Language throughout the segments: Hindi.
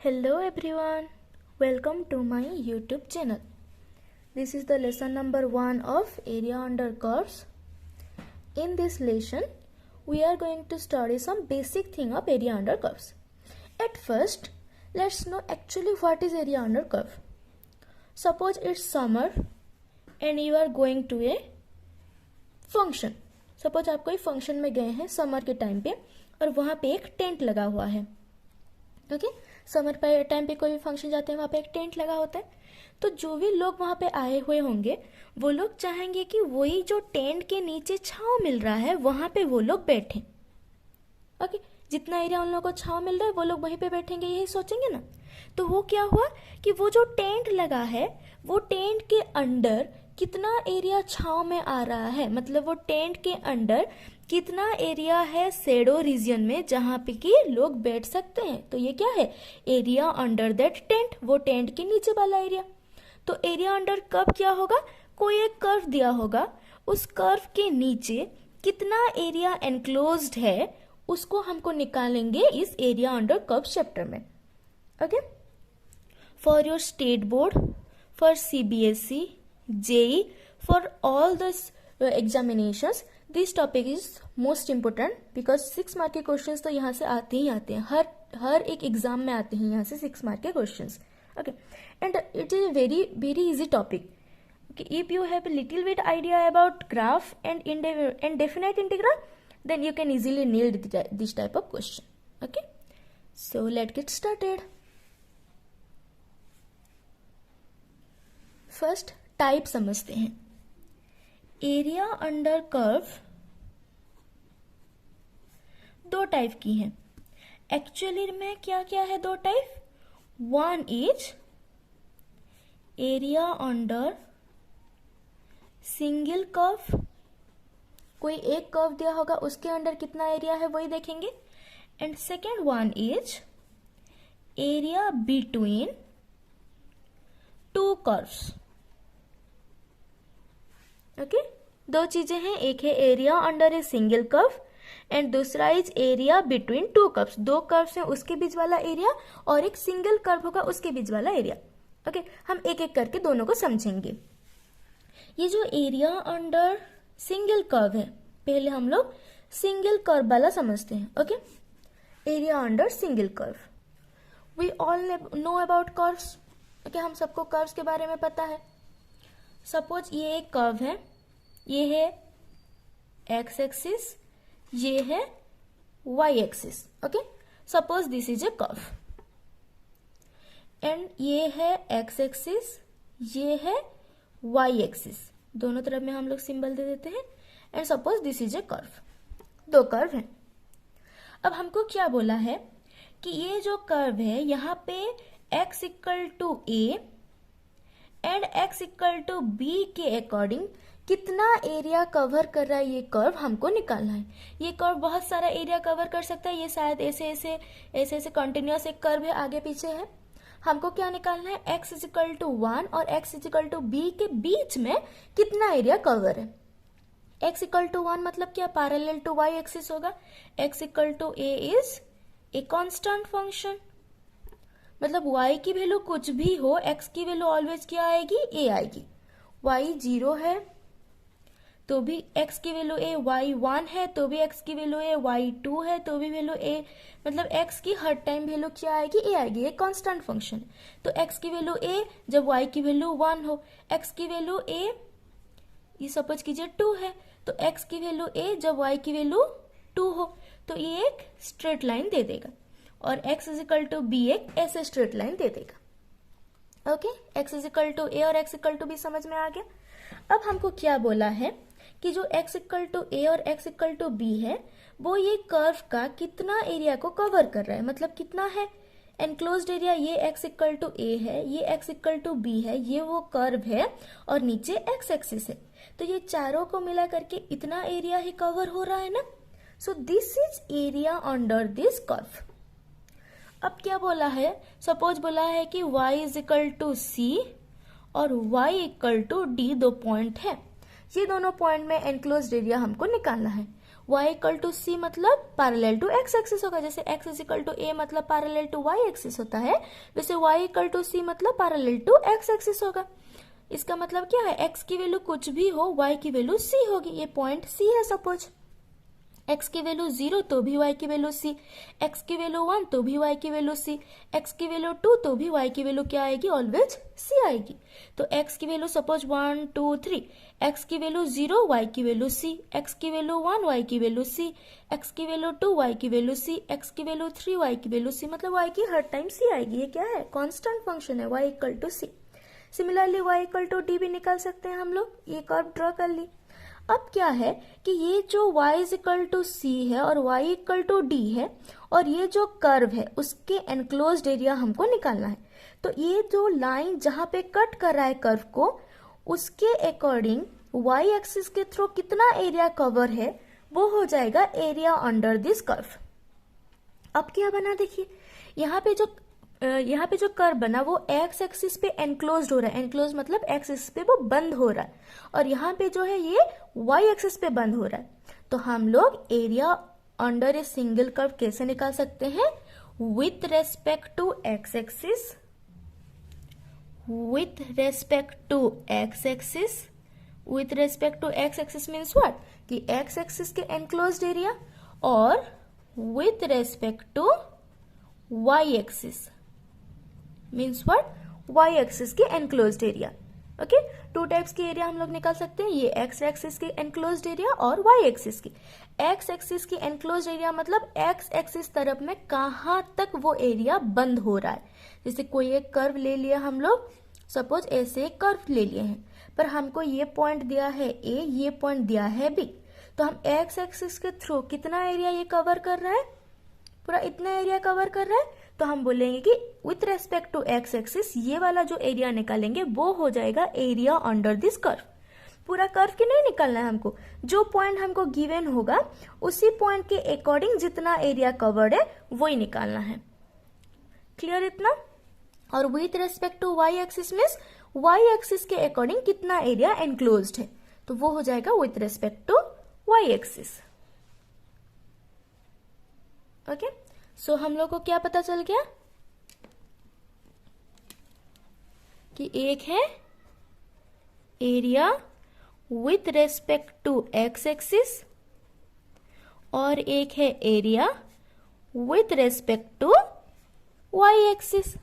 Hello everyone, welcome to my YouTube channel. This is the lesson number 1 of area under curves. In this lesson, we are going to study some basic thing of area under curves. At first, let's know actually what is area under curve. Suppose it's summer and you are going to a function. Suppose आप कोई function में गए हैं समर के टाइम पे और वहाँ पे एक टेंट लगा हुआ है. ओके समर पे टाइम पे कोई भी फंक्शन जाते हैं वहाँ पे एक टेंट लगा होता है. तो जो भी लोग वहाँ पे आए हुए होंगे वो लोग चाहेंगे कि वही जो टेंट के नीचे छांव मिल रहा है वहाँ पे वो लोग बैठें. ओके जितना एरिया उन लोगों को छांव मिल रहा है वो लोग वहीं पे बैठेंगे, यही सोचेंगे ना. तो वो क्या हुआ कि वो जो टेंट लगा है वो टेंट के अंदर कितना एरिया छांव में आ रहा है, मतलब वो टेंट के अंदर कितना एरिया है शेडो रीजन में जहाँ पे कि लोग बैठ सकते हैं. तो ये क्या है, एरिया अंडर दैट टेंट, वो टेंट के नीचे वाला एरिया. तो एरिया अंडर कर्व क्या होगा, कोई एक कर्व दिया होगा, उस कर्व के नीचे कितना एरिया एनक्लोज्ड है उसको हमको निकालेंगे इस एरिया अंडर कर्व चैप्टर में. Okay for your state board, for CBSE, JEE, for all this examinations this topic is most important because 6 mark के क्वेश्चन तो यहाँ से आते ही आते हैं, हर एक एग्जाम में आते हैं यहाँ से 6 मार्क के question. Okay and it is very very easy topic. Okay, if you have a little bit idea about graph and definite integral, then you can easily nail this type of question. Okay, so let's get started. First type समझते हैं. एरिया अंडर कर्व दो टाइप की है. एक्चुअली में क्या क्या है दो type. One is area under single curve, कोई एक कर्व दिया होगा उसके अंदर कितना एरिया है वही देखेंगे. And second one is area between two curves. Okay दो चीजें हैं, एक है area under a single curve and दूसरा is area between two curves. दो कर्व्स हैं उसके बीच वाला एरिया और एक सिंगल कर्व होगा उसके बीच वाला एरिया. ओके हम एक एक करके दोनों को समझेंगे. ये जो एरिया अंडर सिंगल कर्व है पहले हम लोग सिंगल कर्व वाला समझते हैं. Okay area under single curve, we all know about curves. Okay हम सबको कर्व्स के बारे में पता है. सपोज ये एक कर्व है, ये है एक्स एक्सिस, ये है y axis. Okay suppose this is a curve and ये है एक्स एक्सिस, ये है वाई एक्सिस, दोनों तरफ में हम लोग सिंबल दे देते हैं. And suppose this is a curve, दो कर्व है. अब हमको क्या बोला है कि ये जो कर्व है यहाँ पे x equal to a and x equal to b के अकॉर्डिंग कितना एरिया कवर कर रहा है ये कर्व हमको निकालना है. ये कर्व बहुत सारा एरिया कवर कर सकता है, ये शायद ऐसे कंटिन्यूअस एक कर्व है, आगे पीछे है. हमको क्या निकालना है, x इज इक्वल टू 1 और x is equal to b के बीच में कितना एरिया कवर है. x इक्वल टू 1 मतलब क्या, पैरेलल टू y एक्सिस होगा. x equal to a is a constant function, मतलब y की वैल्यू कुछ भी हो x की वैल्यू ऑलवेज क्या आएगी, a आएगी. y 0 है तो भी x की वैल्यू a, y 1 है तो भी x की वैल्यू a, y 2 है तो भी वैल्यू a, मतलब x की हर टाइम वैल्यू क्या आएगी, a आएगी. ये कांस्टेंट फंक्शन. तो x की वैल्यू a जब y की वैल्यू 1 हो, x की वैल्यू a ये सपोज कीजिए 2 है तो x की वैल्यू a जब y की वैल्यू 2 हो तो ये एक स्ट्रेट लाइन दे देगा और x is equal to b एक ऐसे स्ट्रेट लाइन दे देगा. Okay x is equal to a और x इक्वल टू b समझ में आ गया. अब हमको क्या बोला है कि जो x इक्वल टू a और x इक्वल टू b है वो ये कर्व का कितना एरिया को कवर कर रहा है, मतलब कितना है एनक्लोज्ड एरिया. ये x इक्वल टू a है, ये x इक्वल टू b है, ये वो कर्व है और नीचे x एक्सिस है. तो ये चारों को मिला करके इतना एरिया ही कवर हो रहा है ना. So this is area under this curve. अब क्या बोला है, सपोज बोला है कि y is equal to c और y इक्वल टू d दो पॉइंट है. ये दोनों पॉइंट में एनक्लोज्ड एरिया हमको निकालना है. y इक्वल टू सी मतलब पैरेलल टू x एक्सिस होगा, जैसे x is equal to a मतलब पैरेलल टू y एक्सिस होता है, वैसे y इक्वल टू सी मतलब पैरेलल टू x एक्सिस होगा। इसका मतलब क्या है, x की वैल्यू कुछ भी हो y की वैल्यू c होगी। ये पॉइंट c है सपोज, x की वैल्यू 0 तो भी y की वैल्यू c, x की वैल्यू 1 तो भी y की वैल्यू c, x की वैल्यू 2 तो भी y की वैल्यू क्या आएगी, ऑलवेज c आएगी। तो x की वैल्यू सपोज 1 2 3, x की वैल्यू 0 y की वैल्यू c, x की वैल्यू 1 y की वैल्यू c, x की वैल्यू 2 y की वैल्यू c, x की वैल्यू 3 y की वैल्यू c, मतलब y की हर टाइम c आएगी। ये क्या है, कांस्टेंट फंक्शन है y equal to c। Similarly y equal to d भी निकाल सकते हैं हम लोग, ये कर्व ड्रॉ कर ली। अब क्या है कि ये जो y इज इक्वल टू सी है और y इक्वल टू डी है, और ये जो कर्व है उसके एनक्लोज्ड एरिया हमको निकालना है। तो ये जो लाइन जहां पे कट कर रहा है कर्व को, उसके अकॉर्डिंग y एक्सिस के थ्रू कितना एरिया कवर है वो हो जाएगा एरिया अंडर दिस कर्व। अब क्या बना देखिए, यहाँ पे जो कर्व बना वो x एक्सिस पे एनक्लोज्ड हो रहा है, एनक्लोज मतलब x एक्सिस पे वो बंद हो रहा है, और यहाँ पे जो है ये y एक्सिस पे बंद हो रहा है। तो हम लोग area under a single curve कैसे निकाल सकते हैं, with respect to x axis, with respect to x axis, with respect to x axis means what, कि x एक्सिस के एनक्लोज्ड एरिया, और with respect to y axis means what, y axis के enclosed area. Okay, two types के एरिया हम लोग निकाल सकते हैं, ये x एक्सिस के एनक्लोज्ड एरिया और y एक्सिस की। x एक्सिस की एनक्लोज्ड एरिया मतलब x एक्सिस तरफ में कहाँ तक वो एरिया बंद हो रहा है। जैसे कोई एक कर्व ले लिया हम लोग, सपोज ऐसे एक कर्व ले लिए हैं, पर हमको ये पॉइंट दिया है a, ये पॉइंट दिया है b, तो हम x एक्सिस के थ्रू कितना एरिया ये कवर कर रहा है, पूरा इतना एरिया कवर कर रहा है। तो हम बोलेंगे कि with respect to x axis ये वाला जो एरिया निकालेंगे वो हो जाएगा एरिया अंडर दिस कर्व। पूरा कर्व की नहीं निकालना है हमको, जो पॉइंट हमको गिवन होगा उसी पॉइंट के अकॉर्डिंग जितना एरिया कवर्ड है वो ही निकालना है। क्लियर इतना। और with respect to y axis means y axis के अकॉर्डिंग कितना एरिया एनक्लोज्ड है, तो वो हो जाएगा with respect to y axis. Okay, so हम लोग को क्या पता चल गया कि एक है area with respect to x axis और एक है area with respect to y axis.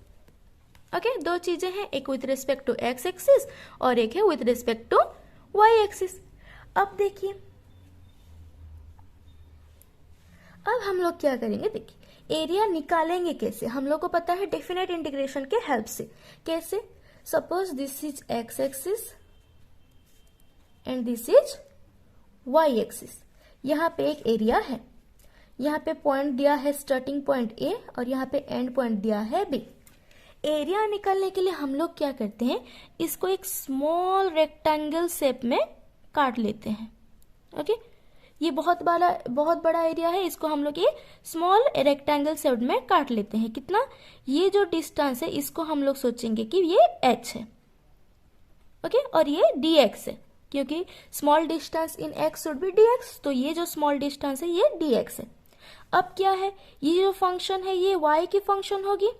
Okay, दो चीजें हैं, एक with respect to x axis और एक है with respect to y axis. अब देखिए, अब हम लोग क्या करेंगे, देखिए एरिया निकालेंगे कैसे, हम लोग को पता है डेफिनेट इंटीग्रेशन के हेल्प से। कैसे, suppose this is x axis and this is y axis. यहाँ पे एक एरिया है, यहाँ पे पॉइंट दिया है स्टार्टिंग पॉइंट A और यहाँ पे एंड पॉइंट दिया है B। एरिया निकालने के लिए हम लोग क्या करते हैं, इसको एक स्मॉल रेक्टेंगल शेप में काट लेते हैं। ओके, ये बहुत बड़ा एरिया है, इसको हम लोग ये स्मॉल रेक्टेंगल शेप में काट लेते हैं। कितना, ये जो डिस्टेंस है इसको हम लोग सोचेंगे कि ये h है। ओके, और ये dx है, क्योंकि small distance in x should be dx, तो ये जो स्मॉल डिस्टेंस है ये dx है। अब क्या है, ये जो फंक्शन है ये y की फंक्शन होगी।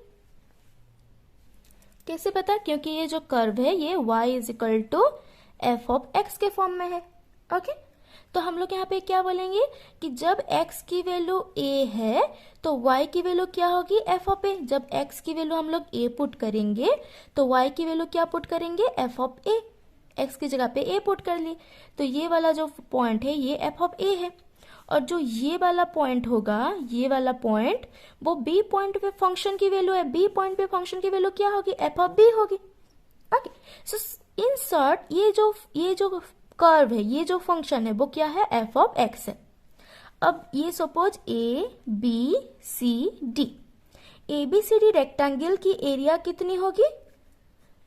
कैसे पता, क्योंकि ये जो कर्व है ये y is equal to f of x के फॉर्म में है। ओके, तो हम लोग यहाँ पे क्या बोलेंगे कि जब x की वैल्यू a है तो y की वैल्यू क्या होगी, f ऑफ a। जब x की वैल्यू हम लोग a पुट करेंगे तो y की वैल्यू क्या पुट करेंगे, f ऑफ a। x की जगह पे a पुट कर ली, तो ये वाला जो पॉइंट है ये f ऑफ a है, और जो ये वाला पॉइंट होगा, ये वाला पॉइंट वो b पॉइंट पे फंक्शन की वैल्यू है, b पॉइंट पे फंक्शन की वैल्यू क्या होगी, f ऑफ b होगी। ओके, सो इन शॉर्ट ये जो कर्व है, ये जो फंक्शन है वो क्या है, f ऑफ x है। अब ये suppose a b c d, a b c d rectangle की एरिया कितनी होगी,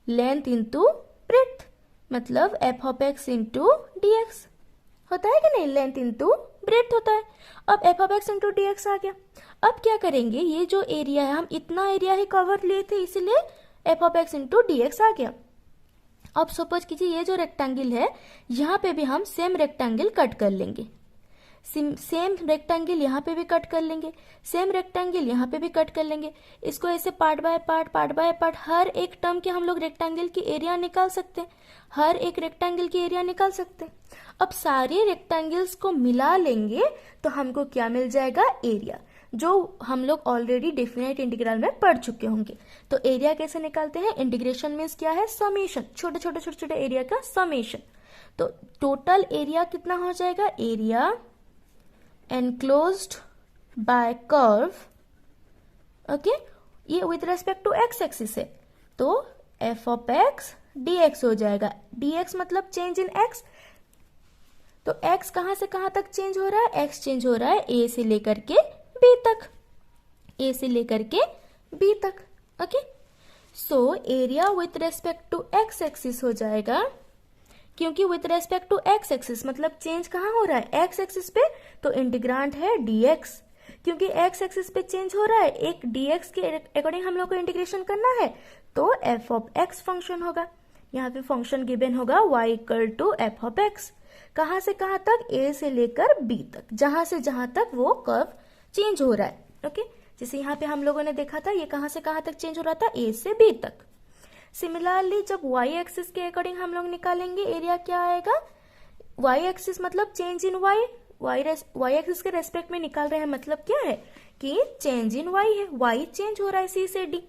लेंथ इंटू ब्रेड्थ, मतलब f of x into dx होता है कि नहीं, लेंथ इंटू ब्रेड्थ होता है। अब f of x into dx आ गया। अब क्या करेंगे, ये जो एरिया है हम इतना एरिया ही कवर लिए थे, इसलिए f of x into dx आ गया। अब सपोज कीजिए ये जो रेक्टेंगल है यहाँ पे भी हम सेम रेक्टेंगल कट कर लेंगे। सेम रेक्टेंगल यहाँ पे भी कट कर लेंगे, सेम रेक्टेंगल यहाँ पे भी कट कर लेंगे। इसको ऐसे पार्ट बाय पार्ट हर एक टर्म के हम लोग रेक्टेंगल की एरिया निकाल सकते हैं, हर एक रेक्टेंगल की एरिया निकाल सकते हैं। अब सारे रेक्टेंगल्स को मिला लेंगे तो हमको क्या मिल जाएगा, एरिया, जो हम लोग ऑलरेडी डेफिनेट इंटीग्रल में पढ़ चुके होंगे। तो एरिया कैसे निकालते हैं, इंटीग्रेशन मीन्स क्या है, समेशन, छोटे छोटे एरिया का समेशन। तो टोटल एरिया कितना हो जाएगा, area enclosed by curve, okay, ये with respect to x axis है, तो एफ ऑफ एक्स dx हो जाएगा। dx मतलब चेंज इन x, तो x कहां से कहां तक चेंज हो रहा है, x चेंज हो रहा है a से लेकर के b तक, a से लेकर के b तक, okay. So area with respect to x axis हो जाएगा, क्योंकि with respect to x axis मतलब चेंज कहां हो रहा है, x एक्सिस पे, तो इंटीग्रांट है dx, क्योंकि x एक्सिस पे चेंज हो रहा है, एक dx के अकॉर्डिंग हम लोग को इंटीग्रेशन करना है, तो f ऑफ x फंक्शन होगा। यहाँ पे फंक्शन गिवन होगा y equal to f of x, कहां से कहां तक, a से लेकर b तक, जहां से जहां तक वो कर्व चेंज हो रहा है, ओके। जैसे यहाँ पे हम लोगों ने देखा था ये कहां से कहां तक चेंज हो रहा था, a से b तक। सिमिलरली जब y एक्सिस के अकॉर्डिंग हम लोग निकालेंगे एरिया क्या आएगा, y एक्सिस मतलब चेंज इन y एक्सिस के रेस्पेक्ट में निकाल रहे हैं, मतलब क्या है कि चेंज इन y है, y चेंज हो रहा है c से d,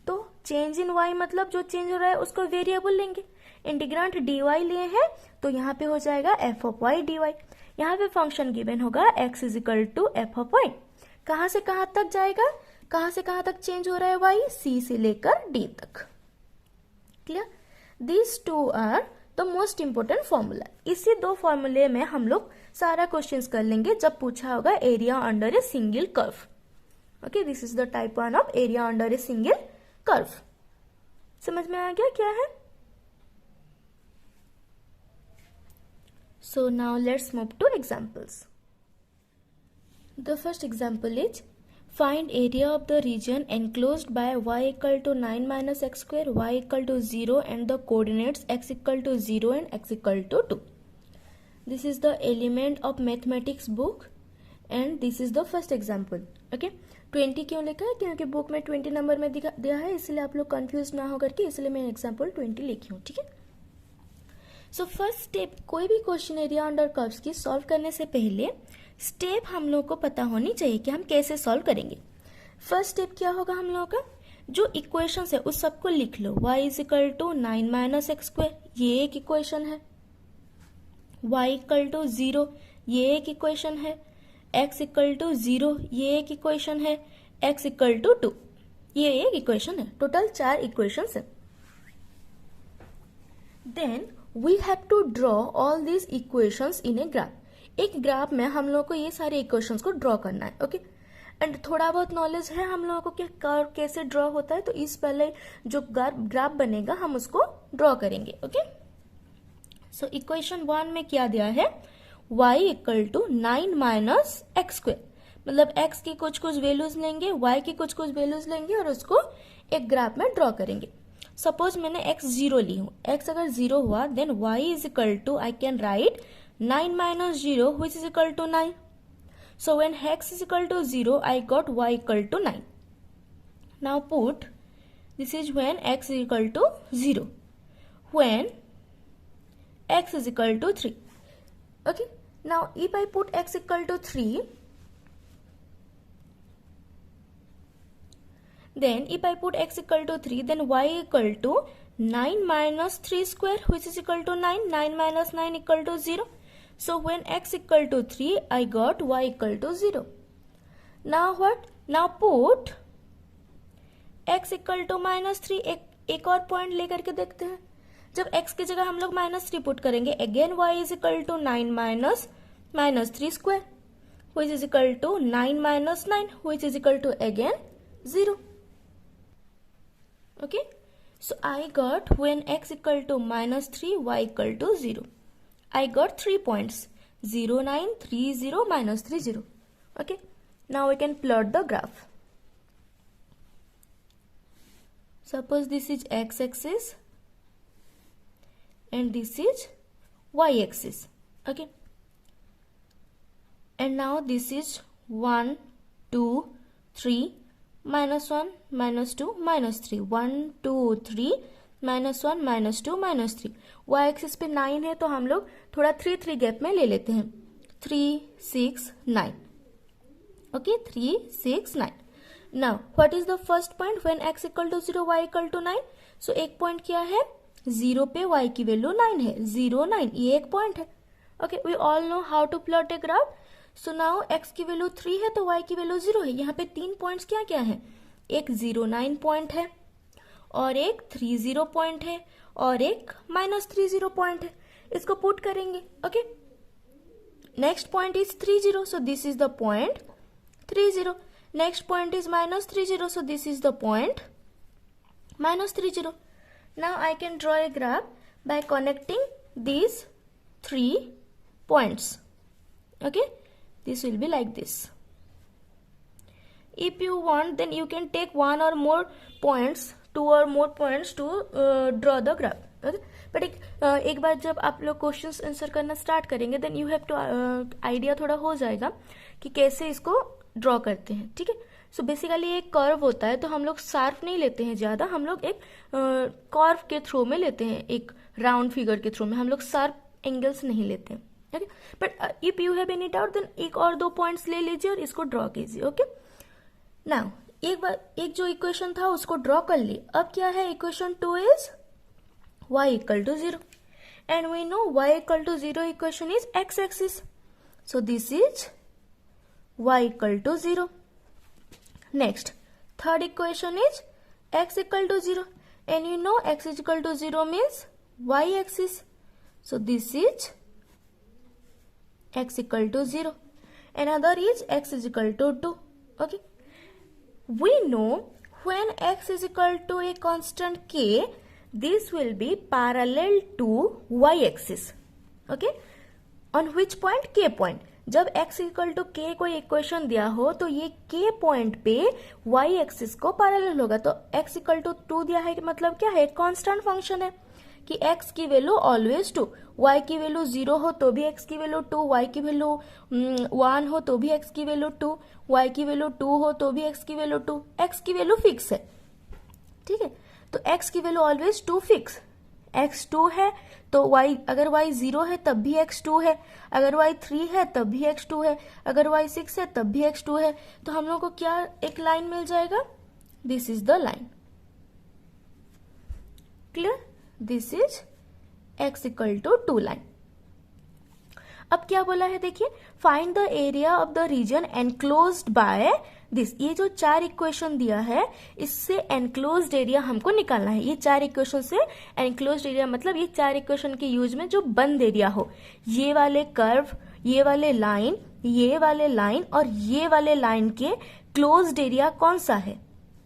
तो चेंज इन y मतलब जो चेंज हो रहा है उसको वेरिएबल लेंगे, इंटीग्रांट dy लिए हैं, तो यहाँ पे हो जाएगा f ऑफ y dy। यहाँ पे फंक्शन गिवन होगा x is equal to f of y, कहां से कहां तक जाएगा, कहां से कहां तक चेंज हो रहा है y, c से लेकर d तक, clear. These two are the most important formula। इसी दो फॉर्मूले में हम लोग सारा क्वेश्चंस कर लेंगे जब पूछा होगा area under a single curve, okay. This is the type 1 of area under a single curve. समझ में आ गया क्या है। So now let's move to examples. The first example is find area of the region enclosed by y equal to 9 minus x square, y equal to 0 and the coordinates x equal to 0 and x equal to 2. This is the element of mathematics book and this is the first example, okay। 20 क्यों लिखा है, क्योंकि बुक में 20 नंबर में दिया है, इसलिए आप लोग कंफ्यूज ना हो करके इसलिए मैं एग्जाम्पल 20 लिखी हूँ, ठीक है। सो फर्स्ट स्टेप, कोई भी क्वेश्चन एरिया अंडर कर्व्स की सॉल्व करने से पहले स्टेप हम लोग को पता होनी चाहिए कि हम कैसे सॉल्व करेंगे। फर्स्ट स्टेप क्या होगा, हम लोगों का जो इक्वेशन है उस सबको लिख लो, y is equal to 9 minus x square, ये एक इक्वेशन है, y इक्वल टू 0 ये एक इक्वेशन है, x इक्वल टू 0 ये एक इक्वेशन है, x इक्वल टू 2 ये एक इक्वेशन है, टोटल 4 इक्वेशंस है। Then we have to draw all these equations in a graph. एक ग्राफ में हम लोग को ये सारे इक्वेशंस को ड्रॉ करना है, ओके। एंड थोड़ा बहुत नॉलेज है हम लोगों को कि कर्व कैसे ड्रॉ होता है, तो इस पहले जो ग्राफ बनेगा हम उसको ड्रॉ करेंगे, ओके। सो इक्वेशन 1 में क्या दिया है, y equal to 9 minus x square, मतलब x की कुछ कुछ वैल्यूज लेंगे, y की कुछ कुछ वैल्यूज लेंगे और उसको एक ग्राफ में ड्रॉ करेंगे। सपोज मैंने x 0 ली हूं, x अगर 0 हुआ then y is equal to, I can write 9 minus 0 which is equal to 9। So when x is equal to 0, I got y equal to 9. Now put, this is when x is equal to 0. When x is equal to 3. Okay. Now if I put x equal to 3, then if I put x equal to 3, then y equal to 9 minus 3 square, which is equal to 9. 9 minus 9 equal to 0. So when x equal to 3, I got y equal to 0. Now what? Now put x equal to minus 3, एक और पॉइंट लेकर के देखते हैं। जब x की जगह हम लोग -3 पुट करेंगे, again y is equal to 9 minus 3 square, which is equal to 9 minus 9, which is equal to again 0. Okay. So I got when x equal to -3, y equal to 0. I got 3 points, 0, 9, 3, 0, minus 3, 0. Okay. Now we can plot the graph. Suppose this is x-axis and this is y-axis. Okay. and now this is 1 2 3 -1 -2 -3 1 2 3 -1 -2 -3 y axis पे 9 है तो हम लोग थोड़ा 3 3 गैप में ले लेते हैं 3 6 9 okay 3 6 9 now what is the first point when x equal to 0 y equal to 9 so एक पॉइंट क्या है 0 पे y की वैल्यू 9 है 0 9 ये एक पॉइंट है okay we all know how to plot a graph so now x की वैल्यू 3 है तो y की वैल्यू 0 है यहाँ पे 3 पॉइंट्स क्या क्या है एक 0 9 पॉइंट है और एक 3 0 पॉइंट है और एक -3 0 पॉइंट है इसको पुट करेंगे okay next point is 3 0 so this is the point 3 0 next point is -3 0 so this is the point -3 0 now I can draw a graph by connecting these 3 points okay this will be like this if you want then you can take one or more points two or more points to draw the graph okay but एक बार जब आप लोग क्वेश्चंस आंसर करना स्टार्ट करेंगे then you have to idea थोड़ा हो जाएगा कि कैसे इसको ड्रॉ करते हैं ठीक है सो बेसिकली एक कर्व होता है तो हम लोग शार्प नहीं लेते हैं ज्यादा हम लोग एक कर्व के थ्रू में लेते हैं एक राउंड फिगर के थ्रू में हम लोग शार्प एंगल्स नहीं लेते हैं okay but if you have any doubt then एक और 2 पॉइंट्स ले लीजिए और इसको ड्रॉ कीजिए ओके नाउ एक जो इक्वेशन था उसको ड्रॉ कर लिए अब क्या है equation 2 is y equal to 0 and we know y equal to 0 equation is x axis so this is y equal to 0 next third equation is x equal to 0 and you know x is equal to 0 means y axis so this is x equal to 0 another is x is equal to 2 okay we know when x is equal to a constant k this will be parallel to y axis okay on which point k point जब x इक्वल टू k कोई इक्वेशन दिया हो तो ये k पॉइंट पे y एक्सिस को पैरेलल होगा तो x इक्वल टू 2 दिया है मतलब क्या है कांस्टेंट फंक्शन है कि x की वैल्यू ऑलवेज 2 y की वैल्यू 0 हो तो भी x की वैल्यू 2 y की वैल्यू 1 हो तो भी x की वैल्यू 2 y की वैल्यू 2 हो तो भी x की वैल्यू 2 x की वैल्यू फिक्स है ठीक है तो x की वैल्यू ऑलवेज 2 फिक्स x 2 है तो y अगर y 0 है तब भी x 2 है अगर y 3 है तब भी x 2 है अगर y 6 है तब भी x 2 है तो हम लोग को क्या एक लाइन मिल जाएगा this is the line clear this is x equal to 2 line अब क्या बोला है देखिए find the area of the region enclosed by this ये जो 4 इक्वेशन दिया है इससे एनक्लोज्ड एरिया हमको निकालना है ये 4 इक्वेशन से एनक्लोज्ड एरिया मतलब ये 4 इक्वेशन के यूज में जो बंद एरिया हो ये वाले कर्व ये वाले लाइन और ये वाले लाइन के क्लोज्ड एरिया कौन सा है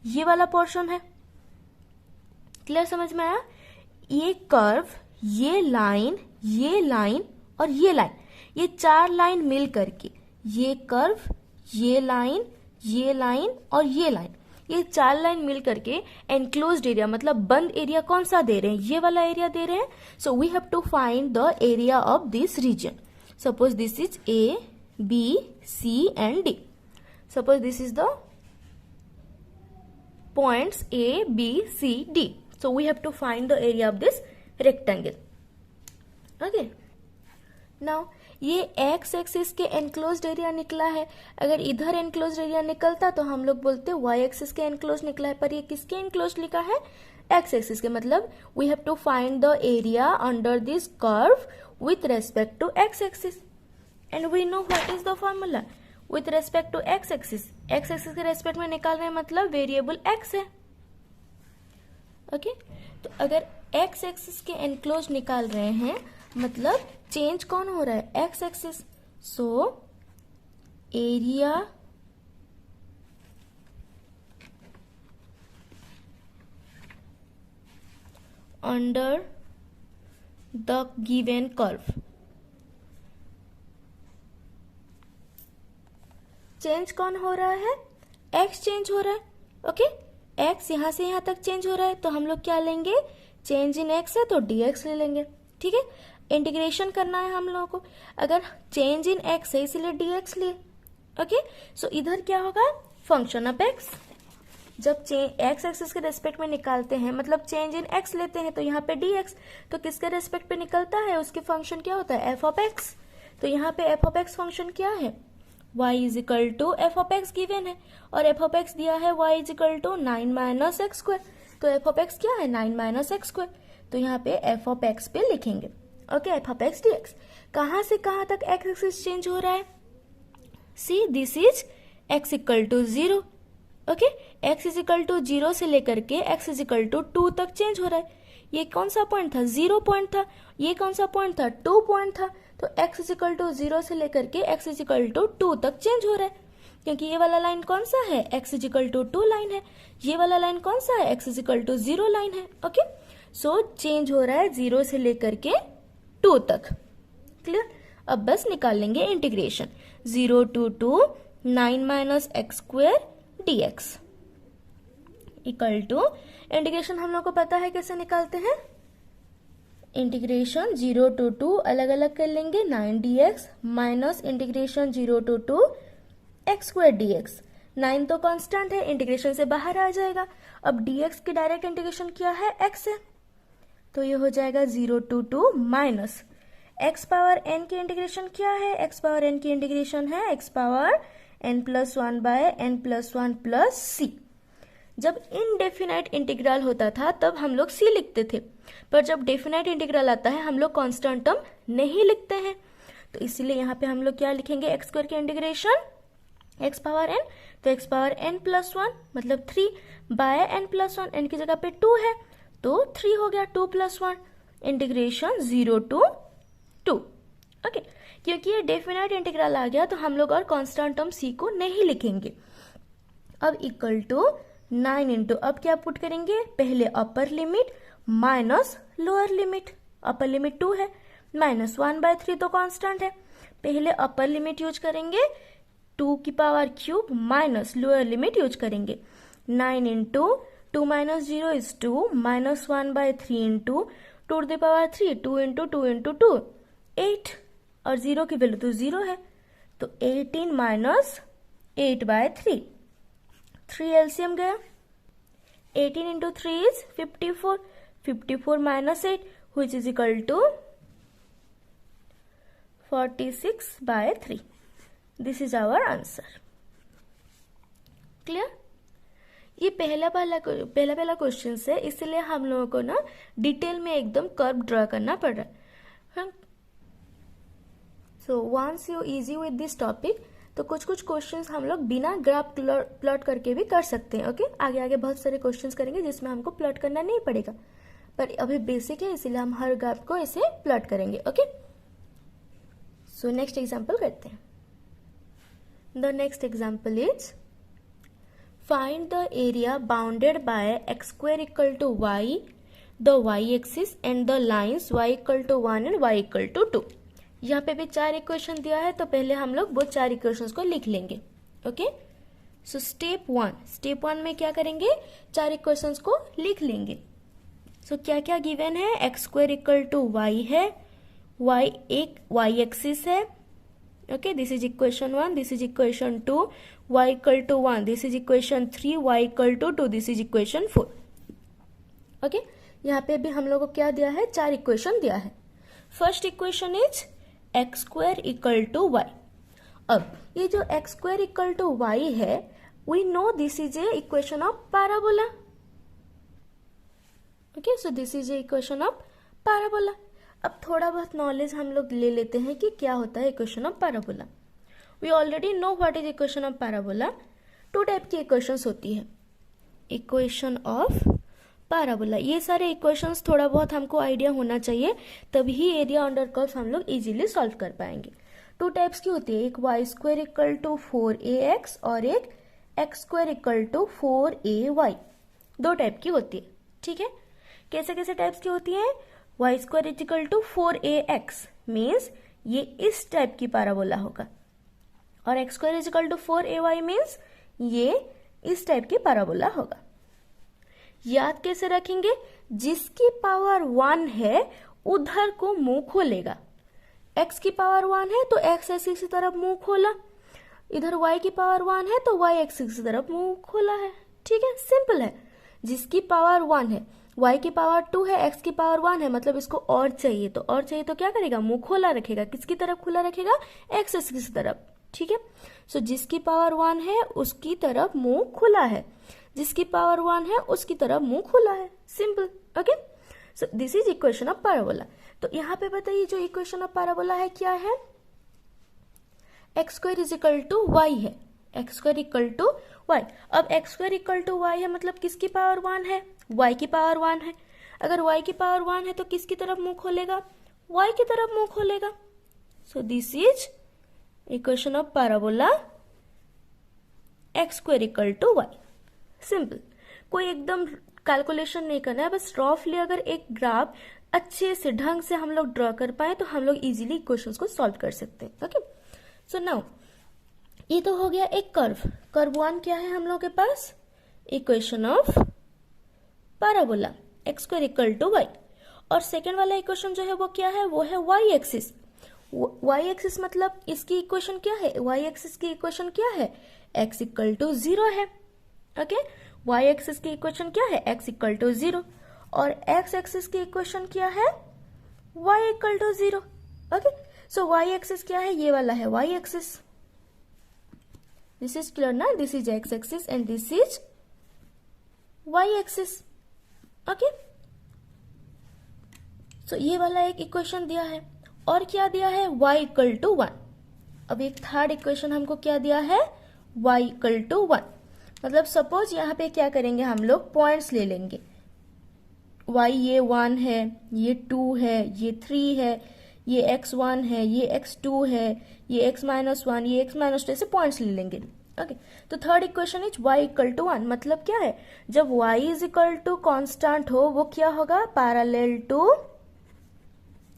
ये वाला पोर्शन है क्लियर समझ में आया ये कर्व ये लाइन और ये लाइन ये 4 लाइन मिल करके ये कर्व ये लाइन और ये लाइन ये 4 लाइन मिल करके एनक्लोज्ड एरिया मतलब बंद एरिया कौन सा दे रहे हैं ये वाला एरिया दे रहे हैं so we have to find the area of this region suppose this is A B C and D suppose this is the points A B C D so we have to find the area of this rectangle okay now ये x एक्सिस के एनक्लोज्ड एरिया निकला है अगर इधर एनक्लोज्ड एरिया निकलता तो हम लोग बोलते y एक्सिस के एनक्लोज निकला है पर ये किसके एनक्लोज लिखा है x एक्सिस के मतलब we have to find the area under this curve with respect to x axis and we know what is the formula with respect to x axis के रेस्पेक्ट में निकाल रहे हैं मतलब वेरिएबल x है ओके तो अगर x एक्सिस के एनक्लोज निकाल रहे हैं मतलब चेंज कौन हो रहा है x axis so area under the given curve change कौन हो रहा है x चेंज हो रहा है ओके x यहां से यहां तक चेंज हो रहा है तो हम लोग क्या लेंगे चेंज इन x है तो dx ले लेंगे ठीक है इंटीग्रेशन करना है हम लोगों को। अगर चेंज इन एक्स है इसलिए dx लिए। ओके, सो इधर क्या होगा, फंक्शन ऑफ एक्स। जब एक्स एक्सिस के रेस्पेक्ट में निकालते हैं, मतलब चेंज इन एक्स लेते हैं, तो यहाँ पे dx, तो किसके रेस्पेक्ट पे निकलता है, उसके फंक्शन क्या होता है, एफ ऑफ एक्स। तो यहाँ पे एफ ऑफ एक्स फंक्शन क्या है, y is equal to f of x given है, और एफ ऑफ एक्स दिया है y is equal to 9 minus x square. तो एफ ऑफ एक्स क्या है, 9 माइनस एक्स स्क्वायर। तो यहाँ पे एफ ऑफ एक्स पे लिखेंगे। Okay, F of x dx। कहाँ से कहाँ तक एक्स एक्सिस चेंज हो रहा है, see this is x equal to 0। Okay, x is equal to 0 से लेकर के एक्स इज इक्वल टू 2 तक चेंज हो रहा है। ये कौन सा पॉइंट था, 0 पॉइंट था। ये कौन सा पॉइंट था, 2 पॉइंट था। तो x इज इक्वल टू 0 से लेकर के x इज इक्वल टू 2 तक चेंज हो रहा है, क्योंकि ये वाला लाइन कौन सा है, x is equal to 2 line है। ये वाला लाइन कौन सा है, x is equal to 0 line है। ओके, सो चेंज हो रहा है 0 से लेकर के 2 तक। क्लियर। अब बस निकाल लेंगे integration, 0 to 2 9 minus x square dx equal to, integration हम लोग को पता है कैसे निकालते हैं, इंटीग्रेशन 0 to 2 अलग अलग कर लेंगे, 9 dx minus integration 0 to 2 x square dx। 9 तो कांस्टेंट है, इंटीग्रेशन से बाहर आ जाएगा। अब dx की डायरेक्ट इंटीग्रेशन क्या है, x है, तो ये हो जाएगा 0 to 2 minus x power n की इंटीग्रेशन क्या है, x पावर n की इंटीग्रेशन है x power n plus 1 by n plus 1 plus c। जब इनडेफिनाइट इंटीग्रल होता था तब हम लोग c लिखते थे, पर जब डेफिनाइट इंटीग्रल आता है हम लोग कांस्टेंट टर्म नहीं लिखते हैं। तो इसीलिए यहाँ पे हम लोग क्या लिखेंगे, एक्स स्क्वायर की इंटीग्रेशन एक्स पावर एन, तो एक्स पावर एन प्लस 1 मतलब 3 बाय एन प्लस 1, एन की जगह पे 2 है तो 3 हो गया, 2 प्लस 1 इंटीग्रेशन 0 to 2। ओके, क्योंकि ये डेफिनाइट इंटीग्रल आ गया तो हम लोग और कांस्टेंट टर्म c को नहीं लिखेंगे। अब इक्वल टू 9 इंटू, अब क्या पुट करेंगे, पहले upper limit minus lower limit. अपर लिमिट 2 है, माइनस 1/3 तो कांस्टेंट है, पहले अपर लिमिट यूज करेंगे 2 की power cube minus lower limit use करेंगे। 9 into 2 minus 0 is 2 minus 1/3 into 2 to the power 3, 2 into 2 into 2 8, और 0 की वैल्यू तो 0 है, तो 18 माइनस 8/3, 3 एलसीएम गया, 18 into 3 is 54, 54 minus 8 which is equal to 46/3। This is our answer. Clear. ये पहला पहला क्वेश्चन है, इसलिए हम लोगों को ना डिटेल में एकदम कर्व ड्रा करना पड़ रहा है। So once you easy with this topic, तो कुछ कुछ क्वेश्चंस हम लोग बिना ग्राफ प्लॉट करके भी कर सकते हैं। ओके, आगे आगे बहुत सारे क्वेश्चंस करेंगे जिसमें हमको प्लॉट करना नहीं पड़ेगा, पर अभी बेसिक है इसीलिए हम हर ग्राफ को ऐसे प्लॉट करेंगे। ओके, सो नेक्स्ट एग्जांपल करते हैं। The next example is find the area bounded by x square equal to y, the y axis and the lines y equal to 1 and y equal to 2। यहाँ पे भी 4 इक्वेशन दिया है, तो पहले हम लोग वो 4 इक्वेशंस को लिख लेंगे। ओके, सो स्टेप 1 में क्या करेंगे, 4 इक्वेशंस को लिख लेंगे। सो क्या क्या गिवन है, x square equal to y है, वाई एक वाई एक्सिस है। Okay, this is equation 1, this is equation 2, y equal to 1, this is equation 3, y equal to 2, this is equation 4। Okay, यहाँ पे भी हम लोग को क्या दिया है, 4 इक्वेशन दिया है। First equation is x square equal to y. अब ये जो x square equal to y है, we know this is a equation of parabola. Okay, so this is a equation of parabola. अब थोड़ा बहुत नॉलेज हम लोग ले लेते हैं कि क्या होता है equation of parabola. We already know what is equation of parabola. 2 type की इक्वेशंस होती है, इक्वेशन ऑफ पैराबोला। ये सारे इक्वेशंस थोड़ा बहुत हमको आइडिया होना चाहिए, तभी एरिया अंडर कर्व हम लोग इजीली सॉल्व कर पाएंगे। 2 टाइप्स की होती है, एक Y square equal to 4ax और एक x square equal to 4ay। 2 type की होती है। ठीक है, कैसे कैसे टाइप्स की होती है, y square is equal to 4ax means ये इस टाइप की पैराबोला होगा, और x square is equal to 4ay means ये इस टाइप की पैराबोला होगा। याद कैसे रखेंगे, जिसकी पावर 1 है उधर को मुंह खोलेगा। x की पावर 1 है तो x एक्सिस की तरफ मुंह खोला, इधर y की पावर 1 है तो y एक्सिस की तरफ मुंह खोला है। ठीक है, सिंपल है। जिसकी पावर 1 है, y की पावर 2 है, x की पावर 1 है, मतलब इसको और चाहिए तो क्या करेगा, मुंह खोला रखेगा। किसकी तरफ खुला रखेगा, x एक्सिस की तरफ। ठीक है, सो जिसकी पावर 1 है उसकी तरफ मुंह खुला है, जिसकी पावर 1 है उसकी तरफ मुंह खुला है। Simple. Okay, so this is equation of parabola. तो यहाँ पे बताइए जो इक्वेशन ऑफ पैराबोला है क्या है, x square is equal to y है, x square equal to y. अब x square equal to y है मतलब किसकी पावर 1 है, वाई की पावर 1 है। अगर वाई की पावर 1 है तो किसकी तरफ मुंह खोलेगा, वाई की तरफ मुंह खोलेगा। So this is equation of parabola x square equal to y. Simple, कोई एकदम कैलकुलेशन नहीं करना है, बस रफली अगर एक ग्राफ अच्छे से ढंग से हम लोग ड्रॉ कर पाए तो हम लोग इजीली क्वेश्चंस को सॉल्व कर सकते हैं। ओके, सो नाउ ये तो हो गया एक कर्व 1 क्या है हम लोग के पास, equation of parabola x square equal to y. और सेकेंड वाला इक्वेशन जो है वो क्या है, वो है वाई एक्सिस। वाई एक्सिस मतलब इसकी इक्वेशन क्या है, वाई एक्सिस की इक्वेशन क्या है, एक्स इक्वल टू 0 है। ओके, वाई एक्सिस की इक्वेशन क्या है, एक्स इक्वल टू 0, और एक्स एक्सिस की इक्वेशन क्या है, y equal to 0। Okay, so y axis क्या है, ये वाला है y axis. This is clear ना, this is x axis and this is y axis. Okay, so ये वाला एक इक्वेशन दिया है, और क्या दिया है, y इक्वल टू 1। अब एक थर्ड इक्वेशन हमको क्या दिया है, y इक्वल टू 1। मतलब सपोज यहाँ पे क्या करेंगे, हम लोग पॉइंट्स ले लेंगे, y ये 1 है, ये 2 है, ये 3 है, ये x1 है, ये x2 है, ये x माइनस 1, ये x माइनस 2, ऐसे पॉइंट्स ले लेंगे। ओके, तो third equation is y equal to 1। मतलब क्या है, जब y is equal to constant हो वो क्या होगा, पैरेलल टू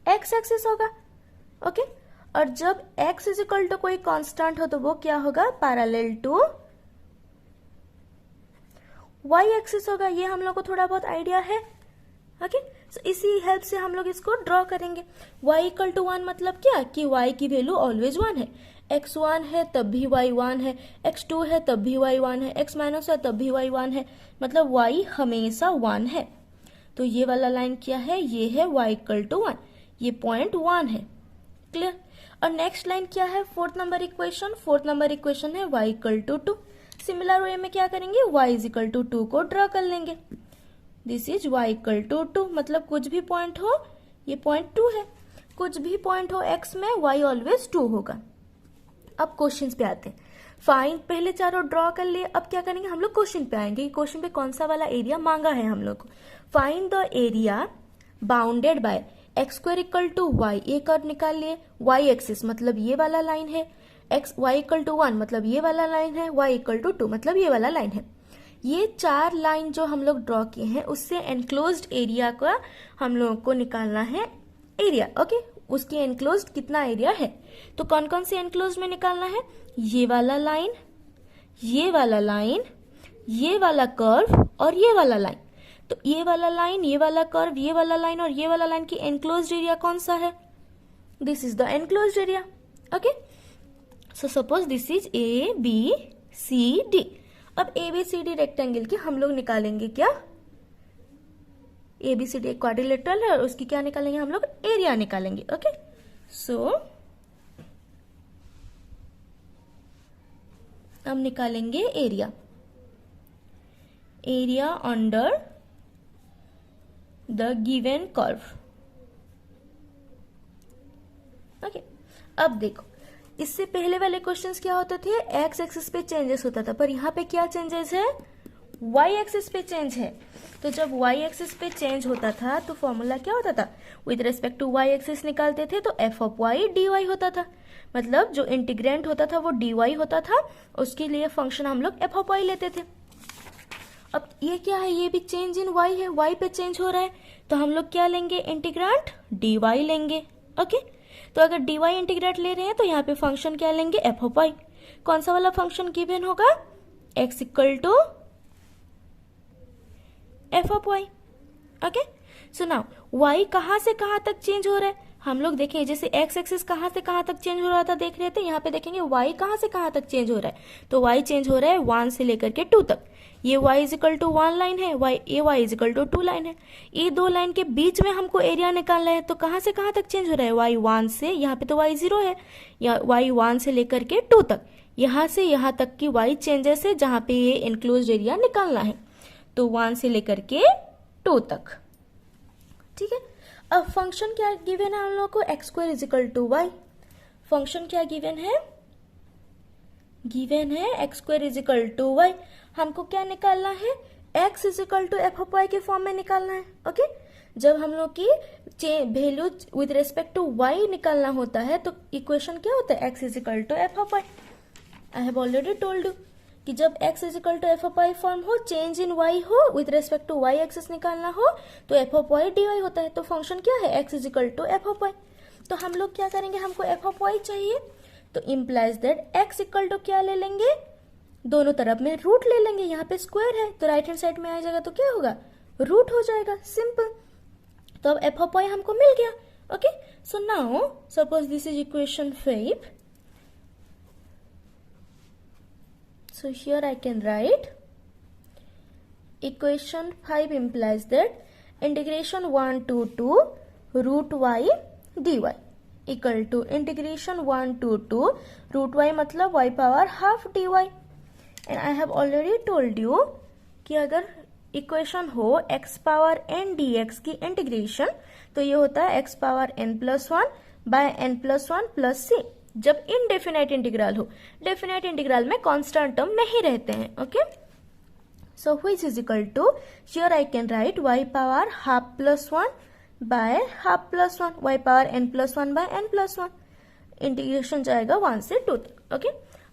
एक्स एक्सिस होगा। ओके, और जब x इज इक्वल टू कोई कांस्टेंट हो तो वो क्या होगा, पैरेलल टू y एक्सिस होगा। ये हम लोग को थोड़ा बहुत आइडिया है। ओके, सो इसी हेल्प से हम लोग इसको ड्रॉ करेंगे। y इक्वल टू 1 मतलब क्या, कि y की वैल्यू ऑलवेज 1 है, x 1 है तब भी y 1 है, x 2 है तब भी y 1 है, x माइनस है तब भी y 1 है, मतलब y हमेशा 1 है। तो ये वाला लाइन क्या है, ये है y इक्वल टू 1, ये पॉइंट 1 है। क्लियर। और नेक्स्ट लाइन क्या है, फोर्थ नंबर इक्वेशन है y equal to 2। Similar way में क्या करेंगे, y इज इक्वल टू 2 को ड्रॉ कर लेंगे। This is y equal to 2, मतलब कुछ भी पॉइंट हो, ये पॉइंट 2 है, कुछ भी पॉइंट हो x में y ऑलवेज 2 होगा। अब क्वेश्चंस पे आते हैं। फाइन, पहले चारों ड्रॉ कर लिए, अब क्या करेंगे हम लोग क्वेश्चन पे आएंगे। क्वेश्चन पे कौन सा वाला एरिया मांगा है हम लोग को, find the area bounded by x square equal to y. ये कर्व निकाल लिए, वाई एक्सिस मतलब ये वाला लाइन है, एक्स वाई इक्वल टू 1 मतलब ये वाला लाइन है, वाई इक्वल टू 2 मतलब ये वाला लाइन है। ये चार लाइन जो हम लोग ड्रॉ किए हैं उससे एनक्लोज्ड एरिया का हम लोगों को निकालना है एरिया। ओके, उसकी एनक्लोज्ड कितना एरिया है, तो कौन कौन से एनक्लोज्ड में निकालना है, ये वाला लाइन, ये वाला लाइन, ये वाला कर्व और ये वाला लाइन। तो ये वाला लाइन, ये वाला कर्व, ये वाला लाइन और ये वाला लाइन की एनक्लोज्ड एरिया कौन सा है, this is the enclosed area. Okay, so suppose this is A B C D. अब A B C D rectangle की हम लोग निकालेंगे क्या, ए बी सी डी एक क्वाड्रिलेटरल है और उसकी क्या निकालेंगे हम लोग, एरिया निकालेंगे। ओके, सो हम निकालेंगे area, area under the given curve. Okay, अब देखो इससे पहले वाले क्वेश्चंस क्या होते थे, एक्स एक्सिस पे चेंजेस होता था, पर यहाँ पे क्या चेंजेस है, वाई एक्सिस पे चेंज है। तो जब वाई एक्सिस पे चेंज होता था तो फॉर्मूला क्या होता था, with respect to y axis निकालते थे तो f of y d y होता था, मतलब जो इंटीग्रेंट होता था वो डी वाई होता था, उसके लिए फंक्शन हम लोग एफ ऑफ वाई लेते थे। अब ये क्या है, ये भी चेंज इन वाई है, वाई पे चेंज हो रहा है, तो हम लोग क्या लेंगे, इंटीग्रेंट डी वाई लेंगे। ओके, तो अगर डी वाई इंटीग्रेट ले रहे हैं तो यहाँ पे फंक्शन क्या लेंगे, एफ ऑफ वाई। कौन सा वाला फंक्शन गिवन होगा, x equal to f of y. Okay, so now y कहाँ से कहाँ तक चेंज हो रहा है, हम लोग देखें जैसे x एक्सिस कहाँ से कहाँ तक चेंज हो रहा था देख रहे थे, यहाँ पे देखेंगे y कहाँ से कहाँ तक चेंज हो रहा है, तो y चेंज हो रहा है 1 से लेकर के 2 तक। ये y is equal to 1 line है, ये y is equal to 2 line है। ये दो लाइन के बीच में हमको एरिया निकालना है, तो कहाँ से कहाँ तक चेंज हो रहा है, y 1 से, यहाँ पे तो y 0 है, या y 1 से लेकर के 2 तक, यहाँ से यहाँ तक की y चेंजेस है जहाँ पे ये इनक्लोज एरिया निकालना है, तो 1 से लेकर के 2 तक। ठीक है, अब फंक्शन क्या गिवन है हम लोग को, x square is equal to y. Function क्या गिवन है, गिवन है x square is equal to y. हमको क्या निकालना है, x is equal to f of y के फॉर्म में निकालना है। ओके, जब हम लोग की value with respect to y निकालना होता है तो इक्वेशन क्या होता है, x is equal to f of y. I have already told you कि जब x is equal to f of y form हो, चेंज इन y हो, with respect to y axis निकालना हो, तो f of y d y होता है। तो फंक्शन क्या है, x is equal to f of y. तो हम लोग क्या करेंगे, हमको एफ ऑफ वाई चाहिए, तो implies that x equal to क्या ले लेंगे, दोनों तरफ में रूट ले लेंगे। यहाँ पे स्क्वायर है तो राइट हैंड साइड में आ जाएगा तो क्या होगा, रूट हो जाएगा, सिंपल। तो अब एफ ऑफ वाई हमको मिल गया। Okay, so now suppose this is equation 5। So here I can write equation 5 implies that integration 1 to 2 root y dy equal to integration 1 to 2 root y मतलब y power half dy। and I have already told you कि अगर इक्वेशन हो x पावर n dx की इंटीग्रेशन तो ये होता है x power n plus 1 by n plus 1 plus c। जब इनडेफिनाइट इंटीग्रल हो, डेफिनाइट इंटीग्रल में कांस्टेंट टर्म नहीं रहते हैं। ओके, so which is equal to, here I can write y power half plus 1 by half plus 1, y power n plus 1 by n plus 1। Integration जाएगा 1 से 2 तक। ओके,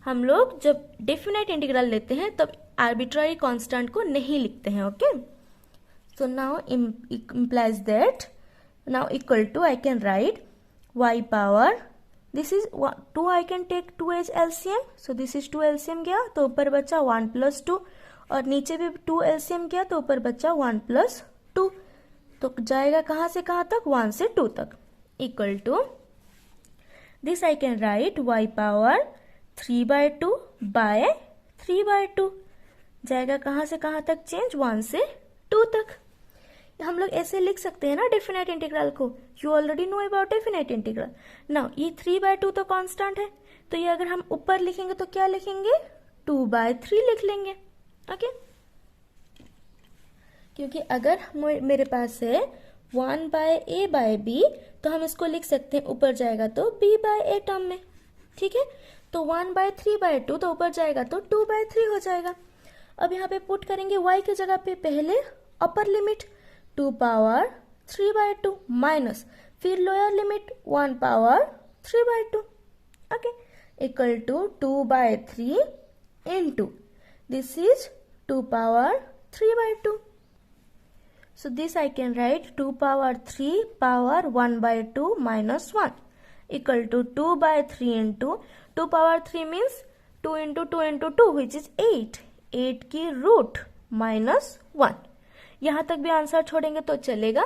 हम लोग जब डेफिनाइट इंटीग्रल लेते हैं तब आर्बिट्ररी कांस्टेंट को नहीं लिखते हैं। ओके, so now implies that now equal to I can write y power, this is 2, I can take 2 as LCM, so this is 2 LCM गया तो ऊपर बचा 1 प्लस 2, और नीचे भी 2 एलसीएम गया तो ऊपर बचा 1 प्लस 2, तो जाएगा कहाँ से कहाँ तक, 1 से 2 तक। Equal to this I can write y power 3/2 by 3/2, जाएगा कहाँ से कहाँ तक चेंज, 1 से 2 तक। हम लोग ऐसे लिख सकते हैं ना डेफिनाइट इंटीग्रल को, you already know about definite integral. Now ये 3/2 तो कांस्टेंट है, तो ये अगर हम ऊपर लिखेंगे तो क्या लिखेंगे, 2/3 लिख लेंगे। ओके, क्योंकि अगर मेरे पास है 1/a/b तो हम इसको लिख सकते हैं, ऊपर जाएगा तो b/a टर्म में। ठीक है, तो 1/3/2 तो ऊपर जाएगा तो 2/3 हो जाएगा। अब यहाँ पे पुट करेंगे y की जगह पे पहले अपर लिमिट 2 पावर 3/2 माइनस फिर lower limit 1 power 3/2। Okay, equal to 2/3 into this is 2 power 3/2. So this I can write 2 power 3 power 1/2 minus 1 equal to 2/3 into 2 power 3 means 2 into 2 into 2 which is 8. 8 की रूट माइनस 1। यहाँ तक भी आंसर छोड़ेंगे तो चलेगा।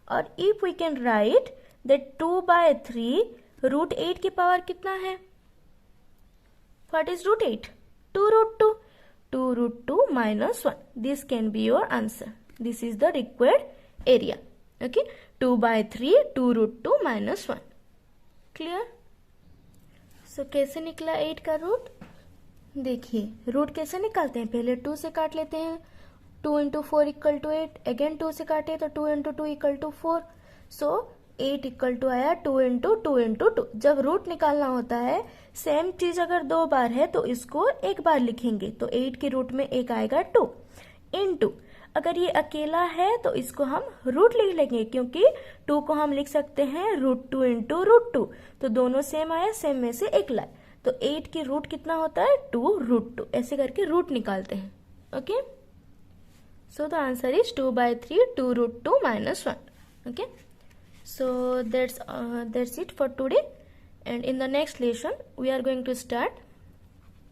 और if we can write that 2/3 root 8 की पावर कितना है, what is root 8? 2 root 2, 2 root 2 minus 1. This can be your answer. This is the required area. Okay, 2/3 2 root 2 minus 1. Clear? So कैसे निकला 8 का रूट? देखिए रूट कैसे निकालते हैं, पहले 2 से काट लेते हैं, 2 into 4 equal to 8, अगेन 2 से काटे तो 2 into 2 equal to 4. So 8 equal to आया 2 into 2 into 2. जब रूट निकालना होता है सेम चीज अगर 2 बार है तो इसको एक बार लिखेंगे, तो 8 के रूट में एक आएगा 2 into, अगर ये अकेला है तो इसको हम रूट लिख लेंगे क्योंकि 2 को हम लिख सकते हैं रूट 2 into रूट 2, तो दोनों सेम आया, सेम में से एक लाए, तो 8 की रूट कितना होता है 2 रूट 2, ऐसे करके रूट निकालते हैं। ओके, so the answer is 2/3 2 root 2 minus 1. Okay, so that's it for today, and in the next lesson we are going to start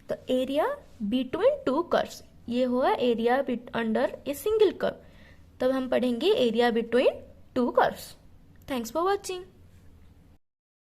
the area between two curves. ये हुआ area under a single curve, तब हम पढ़ेंगे area between two curves. Thanks for watching.